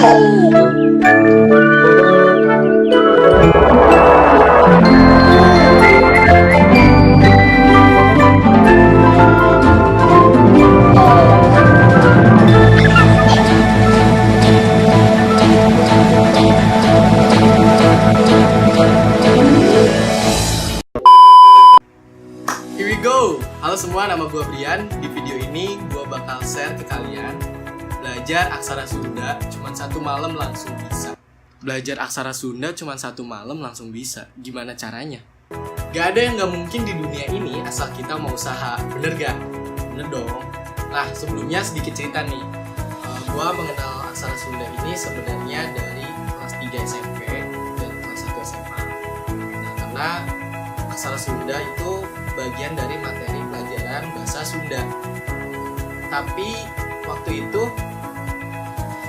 Here we go! Halo semua, nama gue Brian. Di video ini gue bakal share ke kalian belajar aksara Sunda cuma 1 malam langsung bisa. Belajar aksara Sunda cuma 1 malam langsung bisa. Gimana caranya? Gak ada yang gak mungkin di dunia ini asal kita mau usaha. Bener gak? Bener dong. Nah, sebelumnya sedikit cerita nih. Gue mengenal aksara Sunda ini sebenarnya dari kelas 3 SMP dan kelas 1 SMA. Nah, karena aksara Sunda itu bagian dari materi pelajaran bahasa Sunda. Tapi waktu itu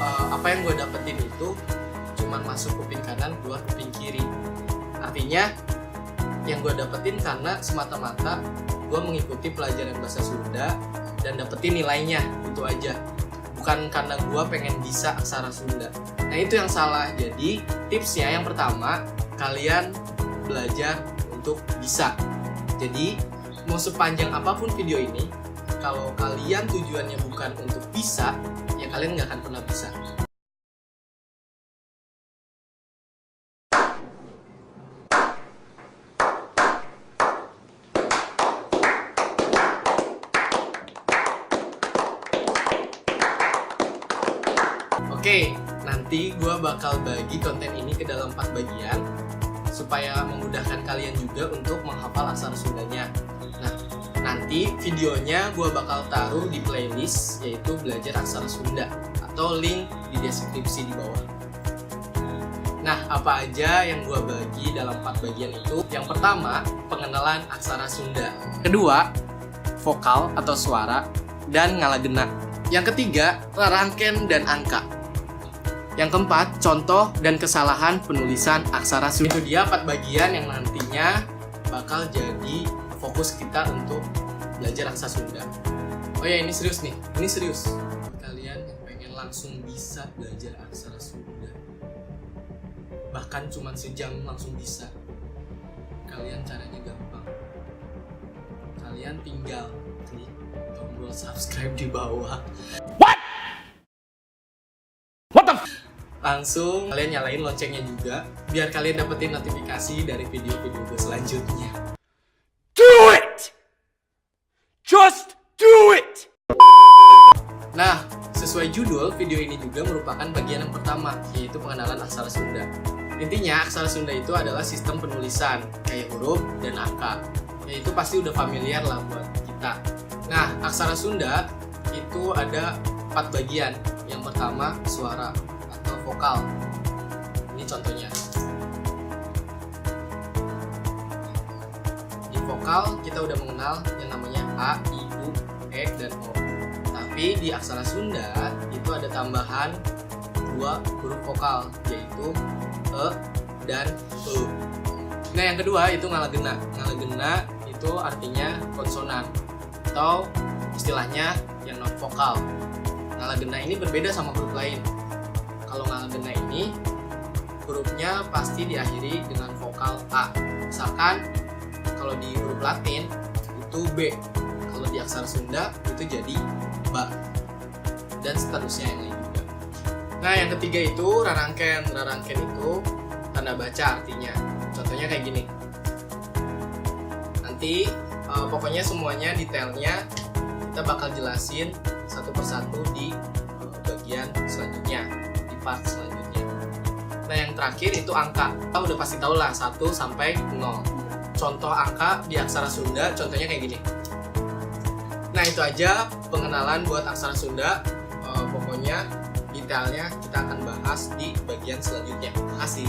apa yang gue dapetin itu cuman masuk kuping kanan, keluar kuping kiri. Artinya yang gue dapetin karena semata-mata gue mengikuti pelajaran bahasa Sunda dan dapetin nilainya, itu aja. Bukan karena gue pengen bisa aksara Sunda. Nah, itu yang salah. Jadi tipsnya yang pertama, kalian belajar untuk bisa. Jadi, mau sepanjang apapun video ini, kalau kalian tujuannya bukan untuk bisa, ya kalian nggak akan pernah bisa. Oke, nanti gue bakal bagi konten ini ke dalam 4 bagian supaya memudahkan kalian juga untuk menghafal aksara Sundanya. Nah, nanti videonya gue bakal taruh di playlist yaitu belajar aksara Sunda atau link di deskripsi di bawah. Nah, apa aja yang gue bagi dalam 4 bagian itu? Yang pertama, pengenalan aksara Sunda. Kedua, vokal atau suara dan ngalagena. Yang ketiga, rarangken dan angka. Yang keempat, contoh dan kesalahan penulisan aksara Sunda. Itu dia 4 bagian yang nantinya bakal jadi fokus kita untuk belajar aksara Sunda. Oh ya, ini serius nih, ini serius. Kalian yang pengen langsung bisa belajar aksara Sunda, bahkan cuma sejam langsung bisa, kalian caranya gampang. Kalian tinggal klik tombol subscribe di bawah. Langsung kalian nyalain loncengnya juga biar kalian dapetin notifikasi dari video-video gue selanjutnya. Do it! Just do it! Nah, sesuai judul, video ini juga merupakan bagian yang pertama, yaitu pengenalan aksara Sunda. Intinya, aksara Sunda itu adalah sistem penulisan, kayak huruf dan angka. Yaitu pasti udah familiar lah buat kita. Nah, aksara Sunda itu ada 4 bagian. Yang pertama, suara atau vokal. Ini contohnya. Di vokal kita udah mengenal yang namanya A, I, U, E, dan O. Tapi di aksara Sunda itu ada tambahan 2 huruf vokal, yaitu E dan E. Nah, yang kedua itu ngalagena. Ngalagena itu artinya konsonan atau istilahnya yang non vokal. Ngalagena ini berbeda sama huruf lain. Kalau ngalagena ini hurufnya pasti diakhiri dengan vokal A. Misalkan kalau di huruf Latin itu B, kalau di aksara Sunda itu jadi ba, dan seterusnya yang lain juga. Nah, yang ketiga itu rarangken. Rarangken itu tanda baca artinya. Contohnya kayak gini. Nanti pokoknya semuanya detailnya kita bakal jelasin satu persatu di bagian selanjutnya, di part selanjutnya. Nah, yang terakhir itu angka. Kita udah pasti tahu lah 1 sampai 0. Contoh angka di aksara Sunda contohnya kayak gini. Nah, itu aja pengenalan buat aksara Sunda. Pokoknya detailnya kita akan bahas di bagian selanjutnya. Terima kasih.